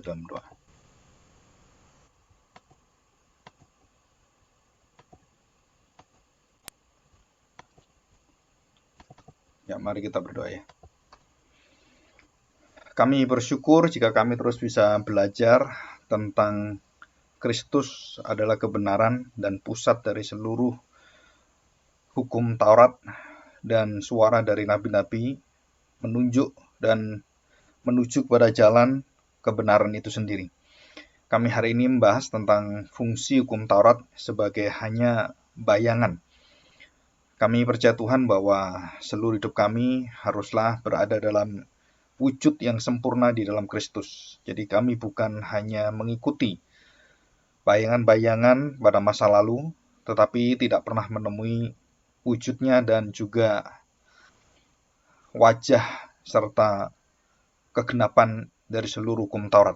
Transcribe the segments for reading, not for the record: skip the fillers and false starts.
dalam doa. Ya, mari kita berdoa ya. Kami bersyukur jika kami terus bisa belajar tentang Kristus adalah kebenaran dan pusat dari seluruh hukum Taurat, dan suara dari nabi-nabi menunjuk dan menuju kepada jalan kebenaran itu sendiri. Kami hari ini membahas tentang fungsi hukum Taurat sebagai hanya bayangan. Kami percaya Tuhan bahwa seluruh hidup kami haruslah berada dalam wujud yang sempurna di dalam Kristus. Jadi kami bukan hanya mengikuti bayangan-bayangan pada masa lalu, tetapi tidak pernah menemui wujudnya dan juga wajah serta kegenapan dari seluruh hukum Taurat.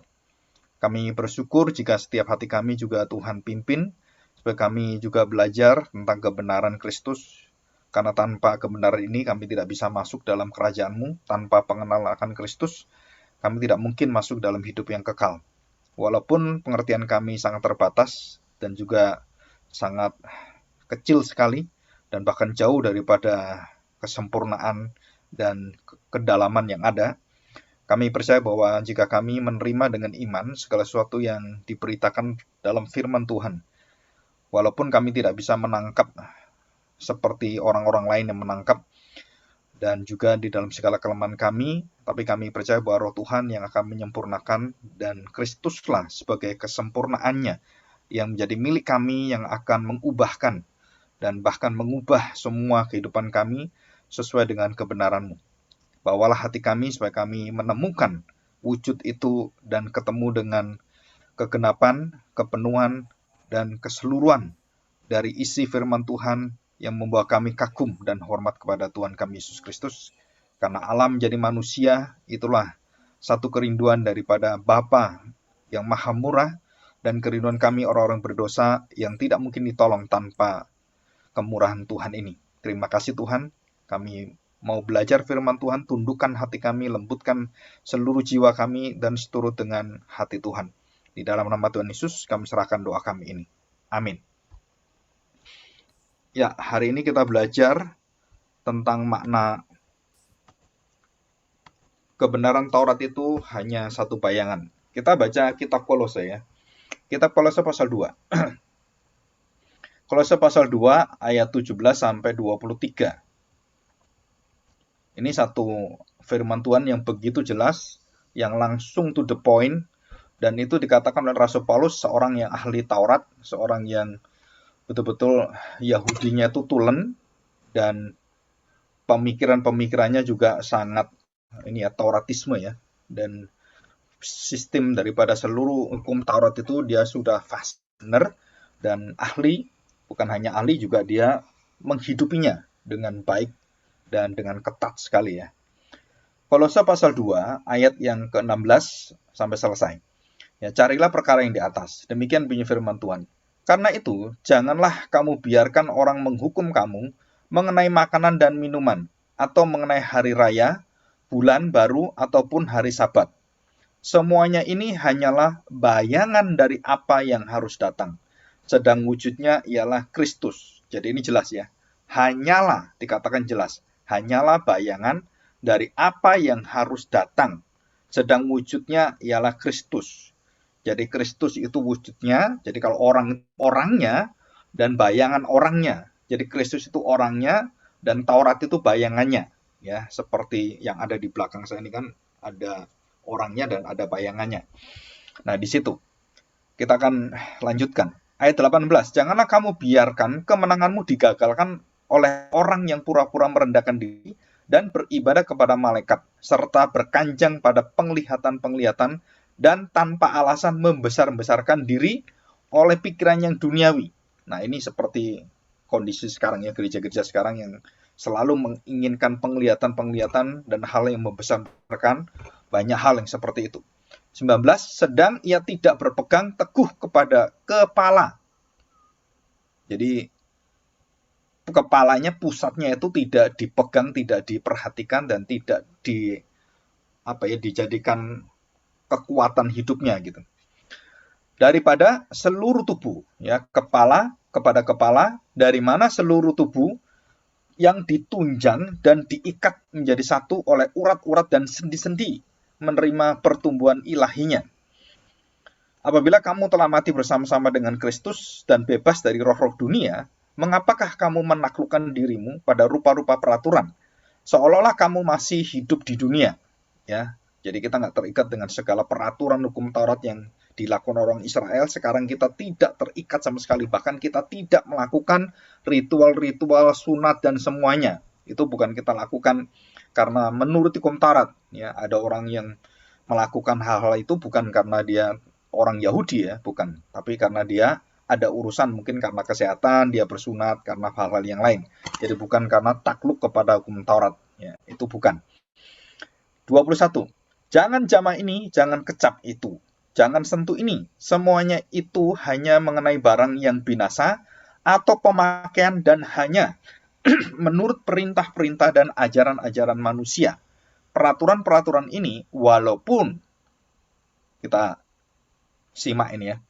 Kami bersyukur jika setiap hati kami juga Tuhan pimpin, supaya kami juga belajar tentang kebenaran Kristus, karena tanpa kebenaran ini kami tidak bisa masuk dalam kerajaan-Mu. Tanpa pengenalan akan Kristus, kami tidak mungkin masuk dalam hidup yang kekal. Walaupun pengertian kami sangat terbatas dan juga sangat kecil sekali, dan bahkan jauh daripada kesempurnaan dan kedalaman yang ada, kami percaya bahwa jika kami menerima dengan iman segala sesuatu yang diberitakan dalam firman Tuhan, walaupun kami tidak bisa menangkap seperti orang-orang lain yang menangkap, dan juga di dalam segala kelemahan kami, tapi kami percaya bahwa Roh Tuhan yang akan menyempurnakan, dan Kristuslah sebagai kesempurnaannya yang menjadi milik kami, yang akan mengubahkan dan bahkan mengubah semua kehidupan kami sesuai dengan kebenaran-Mu. Bawalah hati kami supaya kami menemukan wujud itu dan ketemu dengan kegenapan, kepenuhan, dan keseluruhan dari isi firman Tuhan yang membawa kami kagum dan hormat kepada Tuhan kami Yesus Kristus. Karena Allah menjadi manusia, itulah satu kerinduan daripada Bapa yang maha murah, dan kerinduan kami orang-orang berdosa yang tidak mungkin ditolong tanpa kemurahan Tuhan ini. Terima kasih Tuhan, kami mau belajar firman Tuhan, tundukkan hati kami, lembutkan seluruh jiwa kami, dan seturut dengan hati Tuhan. Di dalam nama Tuhan Yesus, kami serahkan doa kami ini. Amin. Ya, hari ini kita belajar tentang makna kebenaran Taurat itu hanya satu bayangan. Kita baca kitab Kolose ya. Kitab Kolose pasal 2. Kolose pasal 2 ayat 17 sampai 23. Ini satu firman Tuhan yang begitu jelas, yang langsung to the point, dan itu dikatakan oleh Rasul Paulus, seorang yang ahli Taurat, seorang yang betul-betul Yahudinya itu tulen, dan pemikiran-pemikirannya juga sangat ini ya, Tauratisme ya, dan sistem daripada seluruh hukum Taurat itu dia sudah benar dan ahli, bukan hanya ahli, juga dia menghidupinya dengan baik dan dengan ketat sekali ya. Kolose pasal 2 ayat yang ke-16 sampai selesai. Ya, carilah perkara yang di atas. Demikian bunyi firman Tuhan. Karena itu, janganlah kamu biarkan orang menghukum kamu mengenai makanan dan minuman, atau mengenai hari raya, bulan baru, ataupun hari Sabat. Semuanya ini hanyalah bayangan dari apa yang harus datang. Sedang wujudnya ialah Kristus. Jadi ini jelas ya. Hanyalah, dikatakan jelas. Hanyalah bayangan dari apa yang harus datang. Sedang wujudnya ialah Kristus. Jadi Kristus itu wujudnya. Jadi kalau orangnya dan bayangan orangnya. Jadi Kristus itu orangnya dan Taurat itu bayangannya. Ya, seperti yang ada di belakang saya ini kan ada orangnya dan ada bayangannya. Nah, di situ kita akan lanjutkan. Ayat 18, janganlah kamu biarkan kemenanganmu digagalkan oleh orang yang pura-pura merendahkan diri dan beribadah kepada malaikat, serta berkanjang pada penglihatan-penglihatan dan tanpa alasan membesar-besarkan diri oleh pikiran yang duniawi. Nah, ini seperti kondisi sekarang ya, gereja-gereja sekarang yang selalu menginginkan penglihatan-penglihatan dan hal yang membesar-besarkan. Banyak hal yang seperti itu. 19, sedang ia tidak berpegang teguh kepada kepala. Jadi kepalanya, pusatnya itu tidak dipegang, tidak diperhatikan, dan tidak dijadikan kekuatan hidupnya gitu. Daripada seluruh tubuh, ya, kepala kepada kepala, dari mana seluruh tubuh yang ditunjang dan diikat menjadi satu oleh urat-urat dan sendi-sendi menerima pertumbuhan ilahinya. Apabila kamu telah mati bersama-sama dengan Kristus dan bebas dari roh-roh dunia, mengapakah kamu menaklukkan dirimu pada rupa-rupa peraturan, seolah-olah kamu masih hidup di dunia? Ya, jadi kita nggak terikat dengan segala peraturan hukum Taurat yang dilakukan orang Israel. Sekarang kita tidak terikat sama sekali, bahkan kita tidak melakukan ritual-ritual sunat dan semuanya. Itu bukan kita lakukan karena menurut hukum Taurat. Ya, ada orang yang melakukan hal-hal itu bukan karena dia orang Yahudi, ya, bukan, tapi karena dia ada urusan, mungkin karena kesehatan dia bersunat, karena hal-hal yang lain. Jadi bukan karena takluk kepada hukum Taurat, ya, itu bukan. 21. Jangan jamah ini, jangan kecap itu, jangan sentuh ini, semuanya itu hanya mengenai barang yang binasa atau pemakaian dan hanya menurut perintah-perintah dan ajaran-ajaran manusia. Peraturan-peraturan ini, walaupun kita simak ini ya,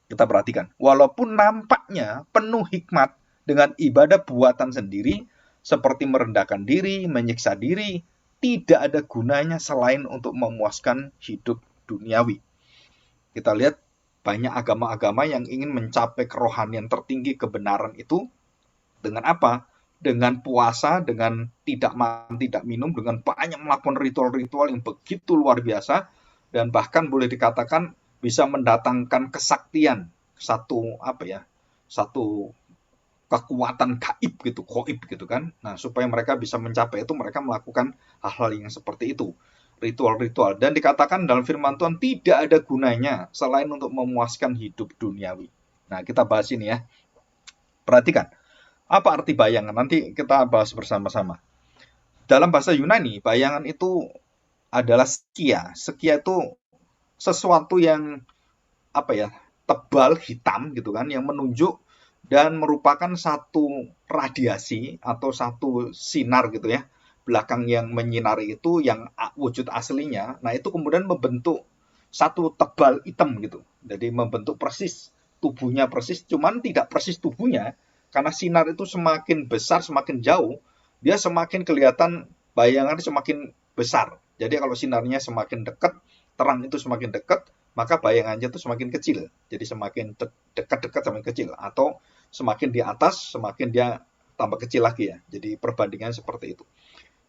kita perhatikan, walaupun nampaknya penuh hikmat dengan ibadah buatan sendiri, seperti merendahkan diri, menyiksa diri, tidak ada gunanya selain untuk memuaskan hidup duniawi. Kita lihat banyak agama-agama yang ingin mencapai kerohanian tertinggi, kebenaran itu dengan apa? Dengan puasa, dengan tidak makan, tidak minum, dengan banyak melakukan ritual-ritual yang begitu luar biasa, dan bahkan boleh dikatakan bisa mendatangkan kesaktian, satu kekuatan gaib gitu kan. Nah, supaya mereka bisa mencapai itu, mereka melakukan hal-hal yang seperti itu, ritual-ritual. Dan dikatakan dalam firman Tuhan tidak ada gunanya selain untuk memuaskan hidup duniawi. Nah, kita bahas ini ya. Perhatikan, apa arti bayangan? Nanti kita bahas bersama-sama. Dalam bahasa Yunani, bayangan itu adalah skia. Skia itu sesuatu yang tebal hitam gitu kan, yang menunjuk dan merupakan satu radiasi atau satu sinar gitu ya, belakang yang menyinari itu yang wujud aslinya. Nah, itu kemudian membentuk satu tebal hitam gitu. Jadi membentuk persis tubuhnya persis, cuman tidak persis tubuhnya, karena sinar itu semakin besar, semakin jauh, dia semakin kelihatan bayangan semakin besar. Jadi kalau sinarnya semakin dekat, terang itu semakin dekat, maka bayangannya itu semakin kecil. Jadi semakin dekat-dekat semakin kecil, atau semakin di atas semakin dia tambah kecil lagi ya. Jadi perbandingan seperti itu.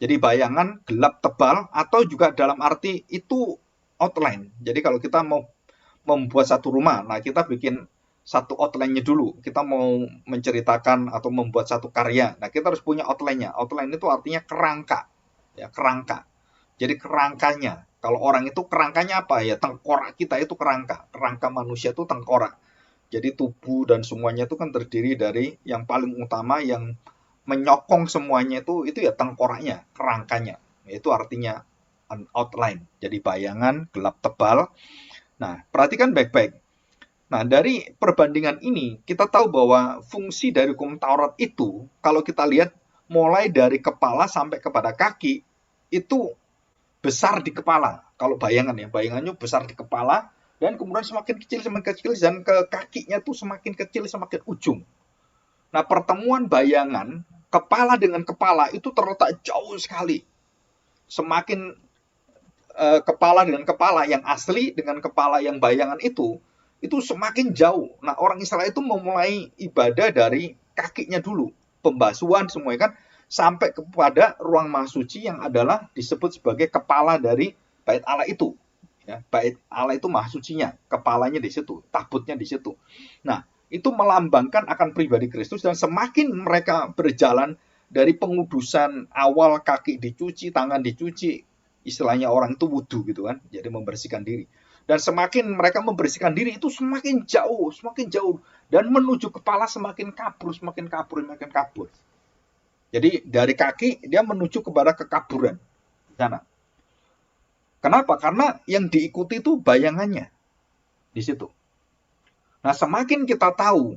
Jadi bayangan gelap tebal, atau juga dalam arti itu outline. Jadi kalau kita mau membuat satu rumah, nah kita bikin satu outline-nya dulu. Kita mau menceritakan atau membuat satu karya, nah kita harus punya outline-nya. Outline itu artinya kerangka, ya, kerangka. Jadi kerangkanya, kalau orang itu kerangkanya apa ya? Tengkorak kita itu kerangka. Kerangka manusia itu tengkorak. Jadi tubuh dan semuanya itu kan terdiri dari yang paling utama, yang menyokong semuanya itu ya tengkoraknya, kerangkanya. Itu artinya an outline. Jadi bayangan gelap tebal. Nah, perhatikan baik-baik. Nah, dari perbandingan ini kita tahu bahwa fungsi dari hukum Taurat itu, kalau kita lihat mulai dari kepala sampai kepada kaki, itu besar di kepala. Kalau bayangan ya, bayangannya besar di kepala, dan kemudian semakin kecil, dan ke kakinya tuh semakin kecil, semakin ujung. Nah, pertemuan bayangan kepala dengan kepala itu terletak jauh sekali. Semakin kepala dengan kepala yang asli dengan kepala yang bayangan itu semakin jauh. Nah, orang Israel itu memulai ibadah dari kakinya dulu, pembasuhan semuanya kan, sampai kepada ruang maha suci yang adalah disebut sebagai kepala dari bait Allah itu. Ya, bait Allah itu maha sucinya, kepalanya di situ, tabutnya di situ. Nah, itu melambangkan akan pribadi Kristus, dan semakin mereka berjalan dari pengudusan awal, kaki dicuci, tangan dicuci, istilahnya orang itu wudu gitu kan, jadi membersihkan diri. Dan semakin mereka membersihkan diri itu semakin jauh, dan menuju kepala semakin kabur, semakin kabur. Jadi dari kaki dia menuju kepada kekaburan di sana. Kenapa? Karena yang diikuti itu bayangannya di situ. Nah, semakin kita tahu,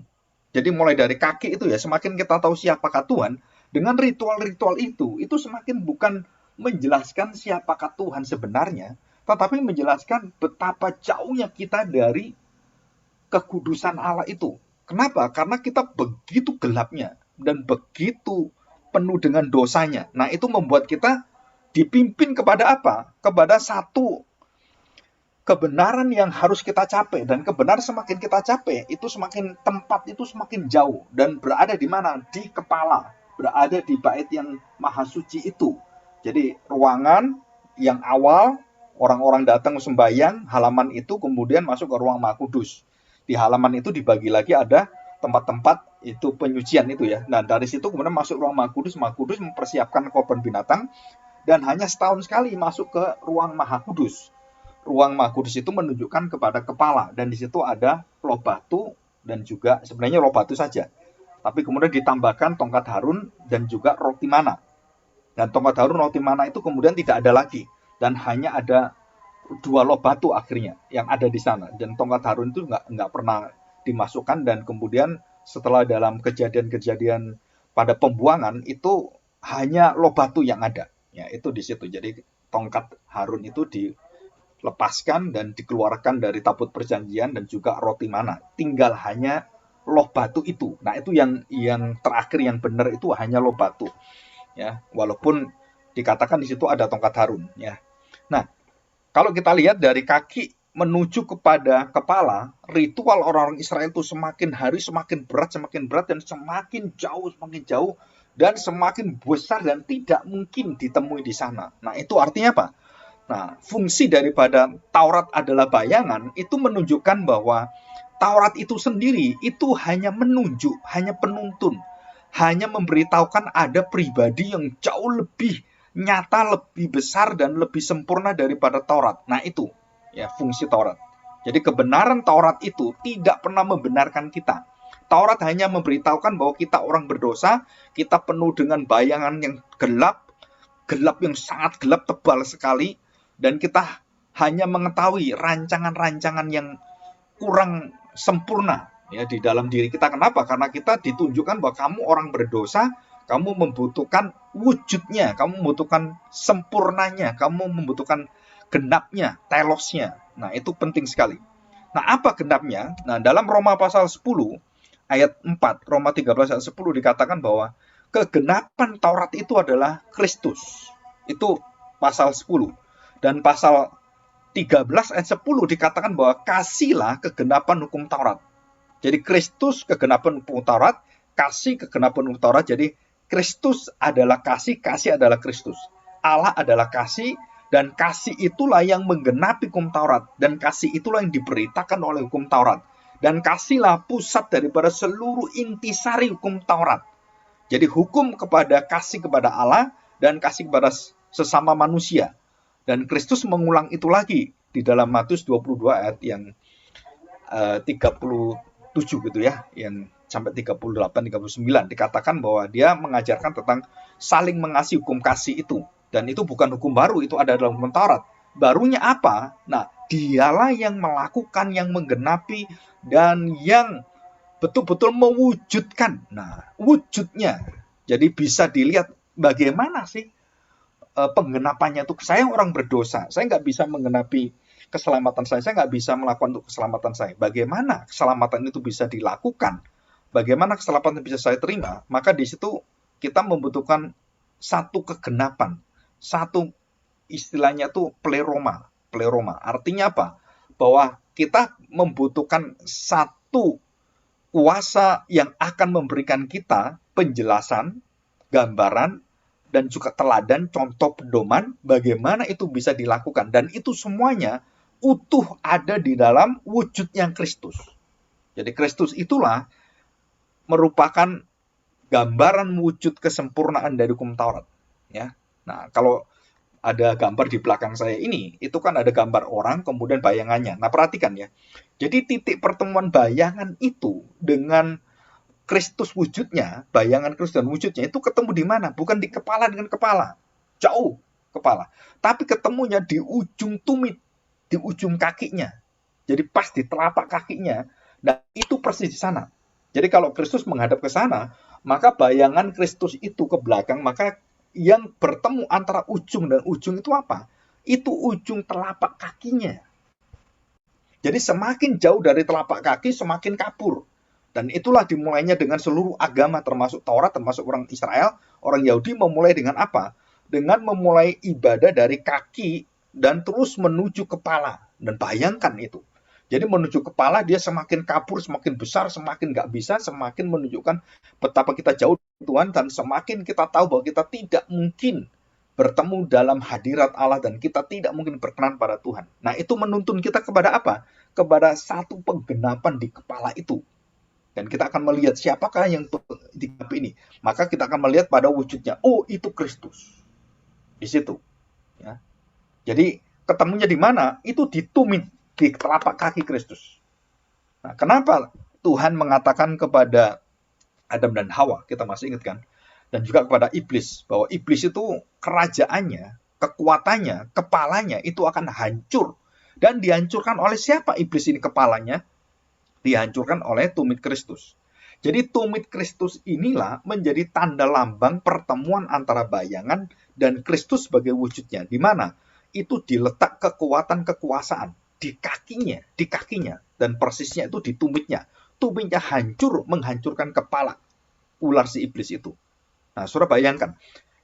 jadi mulai dari kaki itu ya, semakin kita tahu siapakah Tuhan, dengan ritual-ritual itu semakin bukan menjelaskan siapakah Tuhan sebenarnya, tetapi menjelaskan betapa jauhnya kita dari kekudusan Allah itu. Kenapa? Karena kita begitu gelapnya dan begitu penuh dengan dosanya. Nah, itu membuat kita dipimpin kepada apa? Kepada satu kebenaran yang harus kita capai, dan kebenaran semakin kita capai itu semakin tempat itu semakin jauh, dan berada di mana? Di kepala, berada di bait yang maha suci itu. Jadi ruangan yang awal orang-orang datang sembahyang, halaman itu kemudian masuk ke ruang maha kudus. Di halaman itu dibagi lagi ada tempat-tempat itu penyucian itu ya. Nah, dari situ kemudian masuk ruang maha kudus mempersiapkan korban binatang, dan hanya setahun sekali masuk ke ruang maha kudus. Ruang maha kudus itu menunjukkan kepada kepala, dan di situ ada loh batu, dan juga sebenarnya loh batu saja, tapi kemudian ditambahkan tongkat Harun dan juga roti mana. Dan tongkat Harun, roti mana itu kemudian tidak ada lagi, dan hanya ada 2 loh batu akhirnya yang ada di sana. Dan tongkat Harun itu nggak pernah dimasukkan, dan kemudian setelah dalam kejadian-kejadian pada pembuangan itu hanya loh batu yang ada. Ya, itu di situ. Jadi tongkat Harun itu dilepaskan dan dikeluarkan dari tabut perjanjian dan juga roti mana. Tinggal hanya loh batu itu. Nah, itu yang terakhir yang benar itu hanya loh batu. Ya, walaupun dikatakan di situ ada tongkat Harun, ya. Nah, kalau kita lihat dari kaki menuju kepada kepala, ritual orang-orang Israel itu semakin hari semakin berat dan semakin jauh dan semakin besar dan tidak mungkin ditemui di sana. Nah, itu artinya apa? Nah, fungsi daripada Taurat adalah bayangan, itu menunjukkan bahwa Taurat itu sendiri itu hanya menunjuk, hanya penuntun, hanya memberitahukan ada pribadi yang jauh lebih nyata, lebih besar, dan lebih sempurna daripada Taurat. Nah, itu ya fungsi Taurat. Jadi kebenaran Taurat itu tidak pernah membenarkan kita. Taurat hanya memberitahukan bahwa kita orang berdosa, kita penuh dengan bayangan yang gelap yang sangat gelap, tebal sekali, dan kita hanya mengetahui rancangan-rancangan yang kurang sempurna ya di dalam diri kita. Kenapa? Karena kita ditunjukkan bahwa kamu orang berdosa, kamu membutuhkan wujudnya, kamu membutuhkan sempurnanya, kamu membutuhkan genapnya, telosnya. Nah, itu penting sekali. Nah, apa genapnya? Nah, dalam Roma pasal 10 ayat 4, Roma 13 ayat 10 dikatakan bahwa kegenapan Taurat itu adalah Kristus. Itu pasal 10. Dan pasal 13 ayat 10 dikatakan bahwa kasihlah kegenapan hukum Taurat. Jadi Kristus kegenapan hukum Taurat, kasih kegenapan hukum Taurat. Jadi Kristus adalah kasih, kasih adalah Kristus. Allah adalah kasih, dan kasih itulah yang menggenapi hukum Taurat, dan kasih itulah yang diberitakan oleh hukum Taurat. Dan kasihlah pusat daripada seluruh intisari hukum Taurat. Jadi hukum kepada kasih kepada Allah dan kasih kepada sesama manusia. Dan Kristus mengulang itu lagi di dalam Matius 22 ayat yang 37 gitu ya, yang sampai 38-39 dikatakan bahwa dia mengajarkan tentang saling mengasihi, hukum kasih itu. Dan itu bukan hukum baru, itu ada dalam hukum Taurat. Barunya apa? Nah, dialah yang melakukan, yang menggenapi, dan yang betul-betul mewujudkan. Nah, wujudnya. Jadi bisa dilihat bagaimana sih penggenapannya itu. Saya orang berdosa, saya nggak bisa menggenapi keselamatan saya nggak bisa melakukan untuk keselamatan saya. Bagaimana keselamatan itu bisa dilakukan? Bagaimana keselamatan bisa saya terima? Maka di situ kita membutuhkan satu kegenapan, satu istilahnya tuh pleroma. Artinya apa? Bahwa kita membutuhkan satu kuasa yang akan memberikan kita penjelasan, gambaran, dan juga teladan, contoh, pedoman, bagaimana itu bisa dilakukan. Dan itu semuanya utuh ada di dalam wujud yang Kristus. Jadi Kristus itulah merupakan gambaran wujud kesempurnaan dari hukum Taurat. Ya. Nah, kalau ada gambar di belakang saya ini, itu kan ada gambar orang, kemudian bayangannya. Nah, perhatikan ya. Jadi titik pertemuan bayangan itu dengan Kristus wujudnya, bayangan Kristus dan wujudnya itu ketemu di mana? Bukan di kepala dengan kepala, jauh kepala. Tapi ketemunya di ujung tumit, di ujung kakinya. Jadi pas di telapak kakinya. Nah, itu persis di sana. Jadi kalau Kristus menghadap ke sana, maka bayangan Kristus itu ke belakang, maka yang bertemu antara ujung dan ujung itu apa? itu ujung telapak kakinya. Jadi semakin jauh dari telapak kaki, semakin kapur. Dan itulah dimulainya dengan seluruh agama, termasuk Taurat, termasuk orang Israel, orang Yahudi memulai dengan apa? Dengan memulai ibadah dari kaki dan terus menuju kepala. Dan bayangkan itu. Jadi menuju kepala dia semakin kabur, semakin besar, semakin nggak bisa, semakin menunjukkan betapa kita jauh dari Tuhan, dan semakin kita tahu bahwa kita tidak mungkin bertemu dalam hadirat Allah dan kita tidak mungkin berkenan pada Tuhan. Nah, itu menuntun kita kepada apa? Kepada satu penggenapan di kepala itu. Dan kita akan melihat siapakah yang digenapi ini. Maka kita akan melihat pada wujudnya. Oh, itu Kristus. Di situ. Ya. Jadi ketemunya di mana? Itu di tumit, di telapak kaki Kristus. Nah, kenapa Tuhan mengatakan kepada Adam dan Hawa, kita masih ingat kan? Dan juga kepada iblis, bahwa iblis itu kerajaannya, kekuatannya, kepalanya itu akan hancur. Dan dihancurkan oleh siapa iblis ini kepalanya? Dihancurkan oleh tumit Kristus. Jadi tumit Kristus inilah menjadi tanda lambang pertemuan antara bayangan dan Kristus sebagai wujudnya. Di mana? Itu diletak kekuatan kekuasaan di kakinya, dan persisnya itu di tumitnya. Tumitnya hancur, menghancurkan kepala ular si iblis itu. Nah, saudara bayangkan.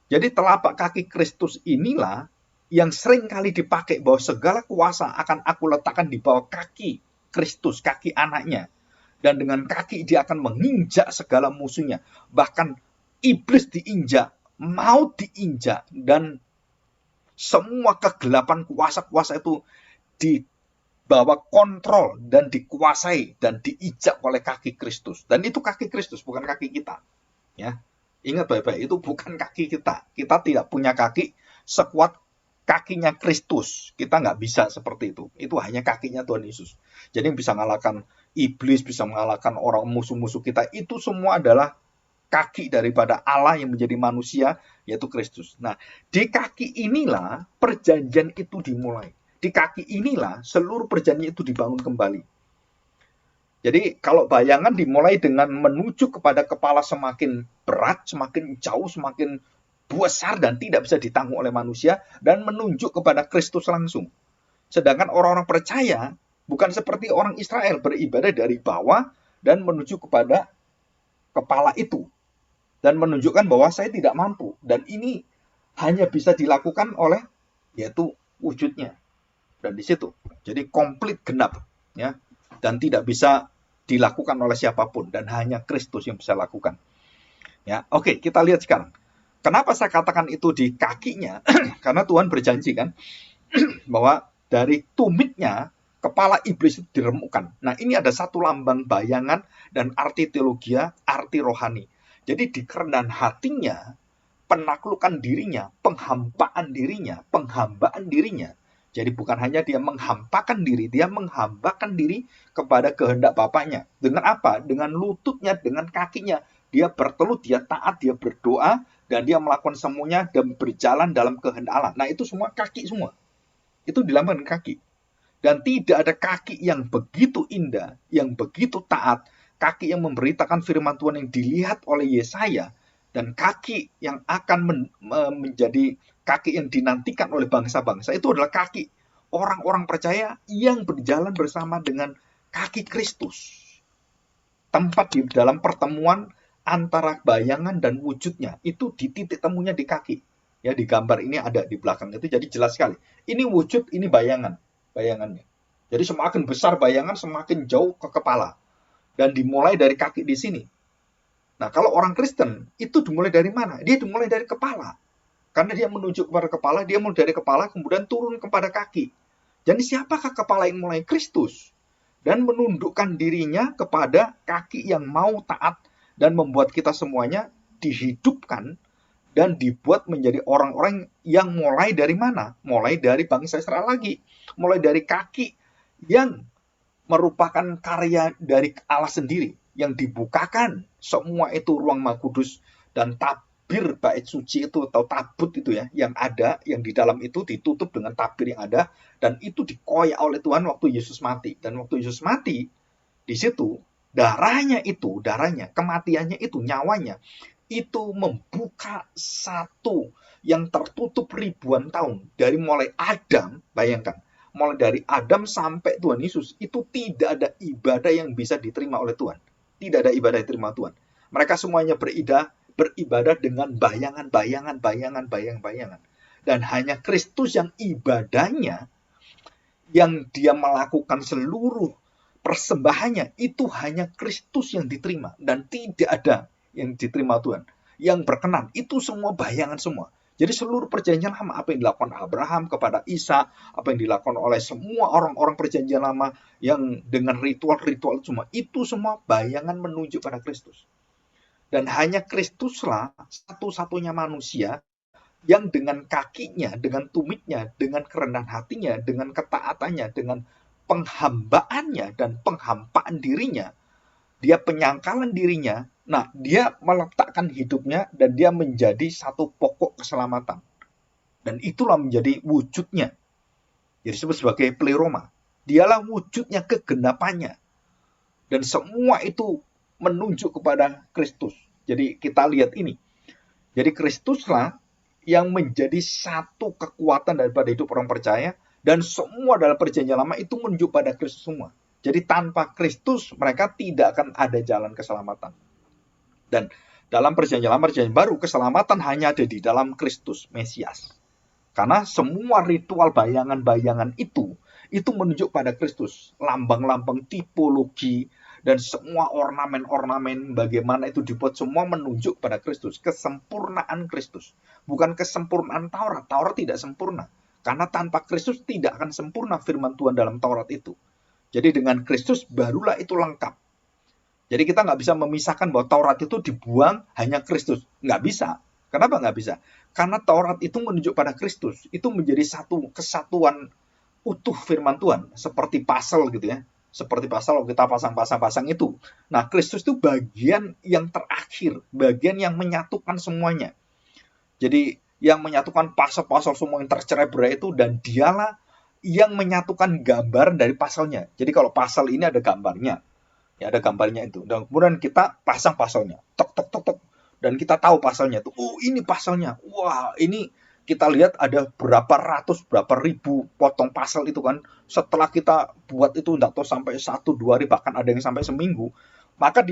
Jadi telapak kaki Kristus inilah yang sering kali dipakai bahwa segala kuasa akan aku letakkan di bawah kaki Kristus, kaki anaknya. Dan dengan kaki dia akan menginjak segala musuhnya. Bahkan iblis diinjak, maut diinjak, dan semua kegelapan kuasa-kuasa itu dibawa kontrol dan dikuasai dan diinjak oleh kaki Kristus. Dan itu kaki Kristus, bukan kaki kita. Ya, ingat baik-baik, itu bukan kaki kita. Kita tidak punya kaki sekuat kakinya Kristus. Kita nggak bisa seperti itu. Itu hanya kakinya Tuhan Yesus. Jadi yang bisa mengalahkan iblis, bisa mengalahkan orang musuh-musuh kita, itu semua adalah kaki daripada Allah yang menjadi manusia, yaitu Kristus. Nah, di kaki inilah perjanjian itu dimulai. Di kaki inilah seluruh perjanjian itu dibangun kembali. Jadi kalau bayangan dimulai dengan menuju kepada kepala semakin berat, semakin jauh, semakin besar dan tidak bisa ditanggung oleh manusia, dan menunjuk kepada Kristus langsung. Sedangkan orang-orang percaya bukan seperti orang Israel beribadah dari bawah dan menuju kepada kepala itu. Dan menunjukkan bahwa saya tidak mampu. Dan ini hanya bisa dilakukan oleh yaitu wujudnya. Dan di situ. Jadi komplit genap. Ya. Dan tidak bisa dilakukan oleh siapapun. Dan hanya Kristus yang bisa lakukan. Ya, oke, kita lihat sekarang. Kenapa saya katakan itu di kakinya? Karena Tuhan berjanji kan bahwa dari tumitnya kepala iblis itu diremukkan. Nah, ini ada satu lambang bayangan dan arti teologia, arti rohani. Jadi di kerendahan hatinya, penaklukan dirinya, penghambaan dirinya. Jadi bukan hanya dia menghampakan diri, dia menghambakan diri kepada kehendak Bapaknya. Dengan apa? Dengan lututnya, dengan kakinya. Dia bertelut, dia taat, dia berdoa, dan dia melakukan semuanya dan berjalan dalam kehendak Allah. Nah, itu semua kaki semua. Itu dilakukan kaki. Dan tidak ada kaki yang begitu indah, yang begitu taat, kaki yang memberitakan firman Tuhan yang dilihat oleh Yesaya, dan kaki yang akan menjadi kaki yang dinantikan oleh bangsa-bangsa, itu adalah kaki orang-orang percaya yang berjalan bersama dengan kaki Kristus. Tempat di dalam pertemuan antara bayangan dan wujudnya, itu di titik temunya di kaki. Ya, di gambar ini ada di belakang itu, jadi jelas sekali. Ini wujud, ini bayangannya. Jadi semakin besar bayangan, semakin jauh ke kepala. Dan dimulai dari kaki di sini. Nah, kalau orang Kristen, itu dimulai dari mana? Dia dimulai dari kepala. Karena dia menuju kepada kepala, dia mulai dari kepala, kemudian turun kepada kaki. Jadi siapakah kepala yang mulai? Kristus. Dan menundukkan dirinya kepada kaki yang mau taat, dan membuat kita semuanya dihidupkan, dan dibuat menjadi orang-orang yang mulai dari mana? Mulai dari bangsa Israel lagi. Mulai dari kaki yang merupakan karya dari Allah sendiri, yang dibukakan semua itu ruang Maha Kudus, dan tabir bait suci itu atau tabut itu ya, yang ada, yang di dalam itu ditutup dengan tabir yang ada, dan itu dikoyak oleh Tuhan waktu Yesus mati. Dan waktu Yesus mati, di situ darahnya, kematiannya itu, nyawanya itu membuka satu yang tertutup ribuan tahun. Dari mulai Adam, bayangkan, mulai dari Adam sampai Tuhan Yesus, itu tidak ada ibadah yang bisa diterima oleh Tuhan. Tidak ada ibadah yang diterima Tuhan. Mereka semuanya beribadah dengan bayangan. Dan hanya Kristus yang ibadahnya, yang dia melakukan seluruh persembahannya, itu hanya Kristus yang diterima. Dan tidak ada yang diterima Tuhan. Yang berkenan, itu semua bayangan semua. Jadi seluruh perjanjian lama, apa yang dilakukan Abraham kepada Isa, apa yang dilakukan oleh semua orang-orang perjanjian lama yang dengan ritual-ritual semua, itu semua bayangan menuju pada Kristus. Dan hanya Kristuslah satu-satunya manusia yang dengan kakinya, dengan tumitnya, dengan kerendahan hatinya, dengan ketaatannya, dengan penghambaannya dan penghampaan dirinya, dia penyangkalan dirinya, nah dia meletakkan hidupnya dan dia menjadi satu pokok keselamatan. Dan itulah menjadi wujudnya. Jadi disebut sebagai pleroma. Dialah wujudnya kegenapannya. Dan semua itu menunjuk kepada Kristus. Jadi kita lihat ini. Jadi Kristuslah yang menjadi satu kekuatan daripada hidup orang percaya, dan semua dalam perjanjian lama itu menuju pada Kristus semua. Jadi tanpa Kristus mereka tidak akan ada jalan keselamatan. Dan dalam perjanjian lama, perjanjian baru, keselamatan hanya ada di dalam Kristus Mesias. Karena semua ritual bayangan-bayangan itu menunjuk pada Kristus. Lambang-lambang tipologi dan semua ornamen-ornamen bagaimana itu dibuat, semua menunjuk pada Kristus. Kesempurnaan Kristus. Bukan kesempurnaan Taurat. Taurat tidak sempurna. Karena tanpa Kristus tidak akan sempurna firman Tuhan dalam Taurat itu. Jadi dengan Kristus barulah itu lengkap. Jadi kita nggak bisa memisahkan bahwa Taurat itu dibuang hanya Kristus. Nggak bisa. Kenapa nggak bisa? Karena Taurat itu menunjuk pada Kristus. Itu menjadi satu kesatuan utuh firman Tuhan. Seperti puzzle gitu ya. Seperti puzzle kita pasang-pasang itu. Nah, Kristus itu bagian yang terakhir. Bagian yang menyatukan semuanya. Jadi yang menyatukan puzzle-puzzle semua yang tercerai-berai itu, dan dialah yang menyatukan gambar dari puzzle-nya. Jadi kalau puzzle ini ada gambarnya. Ya, ada gambarnya itu. Dan kemudian kita pasang puzzle-nya. Tok, tok, tok, tok. Dan kita tahu puzzle-nya itu. Oh, ini puzzle-nya. Wah, ini kita lihat ada berapa ratus, berapa ribu potong puzzle itu kan. Setelah kita buat itu, enggak tahu sampai 1-2 hari, bahkan ada yang sampai seminggu. Maka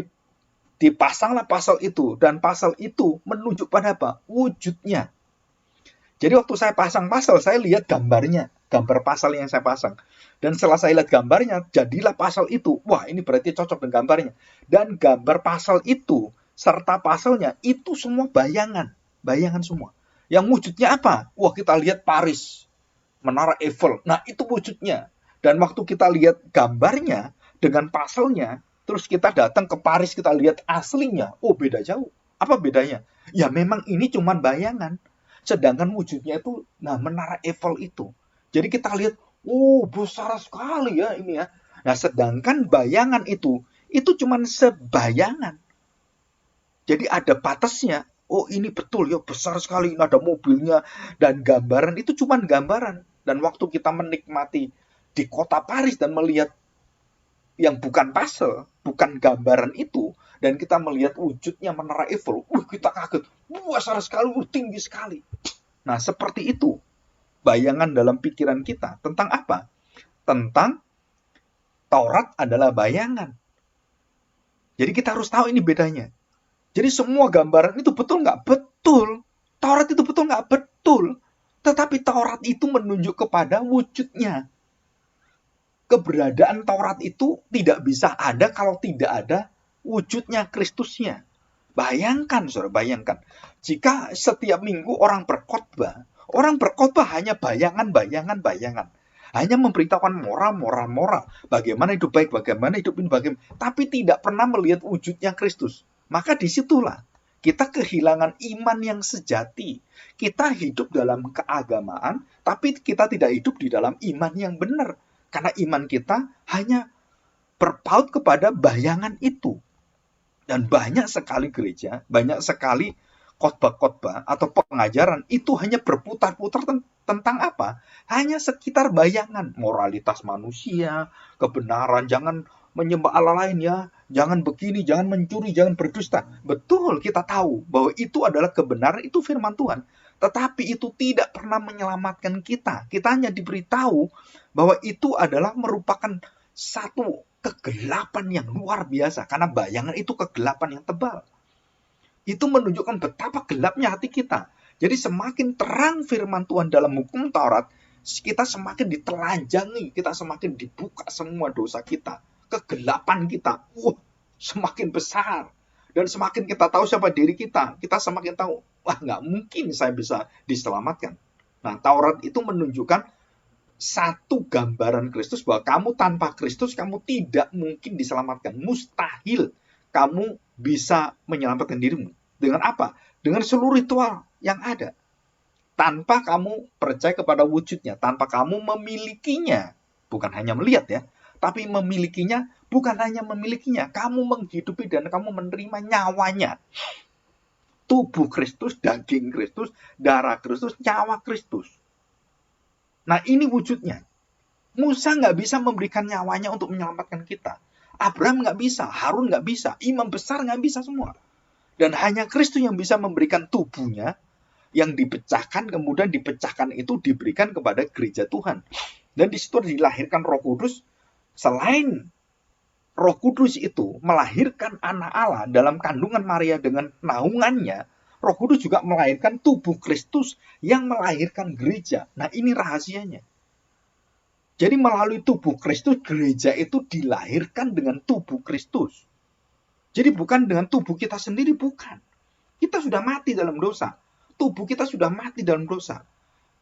dipasanglah puzzle itu. Dan puzzle itu menunjuk pada apa? Wujudnya. Jadi waktu saya pasang puzzle, saya lihat gambarnya. Gambar puzzle yang saya pasang. Dan setelah saya lihat gambarnya, jadilah puzzle itu. Wah, ini berarti cocok dengan gambarnya. Dan gambar puzzle itu, serta puzzle-nya, itu semua bayangan. Bayangan semua. Yang wujudnya apa? Wah, kita lihat Paris. Menara Eiffel. Nah, itu wujudnya. Dan waktu kita lihat gambarnya, dengan puzzle-nya, terus kita datang ke Paris, kita lihat aslinya. Oh, beda jauh. Apa bedanya? Ya, memang ini cuma bayangan. Sedangkan wujudnya itu, nah, Menara Eiffel itu. Jadi kita lihat, oh, besar sekali ya ini ya. Nah, sedangkan bayangan itu cuma sebayangan. Jadi ada batasnya. Oh, ini betul ya, besar sekali. Ini ada mobilnya dan gambaran itu cuma gambaran. Dan waktu kita menikmati di kota Paris dan melihat yang bukan puzzle, bukan gambaran itu, dan kita melihat wujudnya Menara Eiffel, kita kaget. Besar sekali, tinggi sekali. Nah, seperti itu. Bayangan dalam pikiran kita tentang apa? Tentang Taurat adalah bayangan. Jadi kita harus tahu ini bedanya. Jadi semua gambaran itu betul nggak? Betul. Taurat itu betul nggak? Betul. Tetapi Taurat itu menunjuk kepada wujudnya. Keberadaan Taurat itu tidak bisa ada kalau tidak ada wujudnya, Kristusnya. Bayangkan, saudara, bayangkan. Jika setiap minggu orang berkhotbah hanya bayangan. Hanya memberitahukan moral. Bagaimana hidup baik, bagaimana hidup ini, bagaimana. Tapi tidak pernah melihat wujudnya Kristus. Maka disitulah kita kehilangan iman yang sejati. Kita hidup dalam keagamaan, tapi kita tidak hidup di dalam iman yang benar. Karena iman kita hanya berpaut kepada bayangan itu. Dan banyak sekali gereja, banyak sekali khotbah-khotbah atau pengajaran itu hanya berputar-putar tentang apa? Hanya sekitar bayangan, moralitas manusia, kebenaran, jangan menyembah Allah lain ya, Jangan begini, jangan mencuri, jangan berdusta. Betul, kita tahu bahwa itu adalah kebenaran, itu firman Tuhan. Tetapi itu tidak pernah menyelamatkan kita. Kita hanya diberitahu bahwa itu adalah merupakan satu kegelapan yang luar biasa. Karena bayangan itu kegelapan yang tebal. Itu menunjukkan betapa gelapnya hati kita. Jadi semakin terang firman Tuhan dalam hukum Taurat, kita semakin ditelanjangi, kita semakin dibuka semua dosa kita. Kegelapan kita, semakin besar. Dan semakin kita tahu siapa diri kita semakin tahu, nggak mungkin saya bisa diselamatkan. Nah, Taurat itu menunjukkan satu gambaran Kristus, bahwa kamu tanpa Kristus, kamu tidak mungkin diselamatkan. Mustahil kamu bisa menyelamatkan dirimu. Dengan apa? Dengan seluruh ritual yang ada. Tanpa kamu percaya kepada wujudnya, tanpa kamu memilikinya. Bukan hanya melihat ya, tapi memilikinya, bukan hanya memilikinya, kamu menghidupi dan kamu menerima nyawanya. Tubuh Kristus, daging Kristus, darah Kristus, nyawa Kristus. Nah, ini wujudnya. Musa nggak bisa memberikan nyawanya untuk menyelamatkan kita. Abraham nggak bisa, Harun nggak bisa, imam besar nggak bisa semua. Dan hanya Kristus yang bisa memberikan tubuhnya, yang dipecahkan, kemudian dipecahkan itu diberikan kepada gereja Tuhan. Dan di situ dilahirkan Roh Kudus. Selain Roh Kudus itu melahirkan anak Allah dalam kandungan Maria dengan naungannya, Roh Kudus juga melahirkan tubuh Kristus yang melahirkan gereja. Nah, ini rahasianya. Jadi melalui tubuh Kristus, gereja itu dilahirkan dengan tubuh Kristus. Jadi bukan dengan tubuh kita sendiri, bukan. Kita sudah mati dalam dosa. Tubuh kita sudah mati dalam dosa.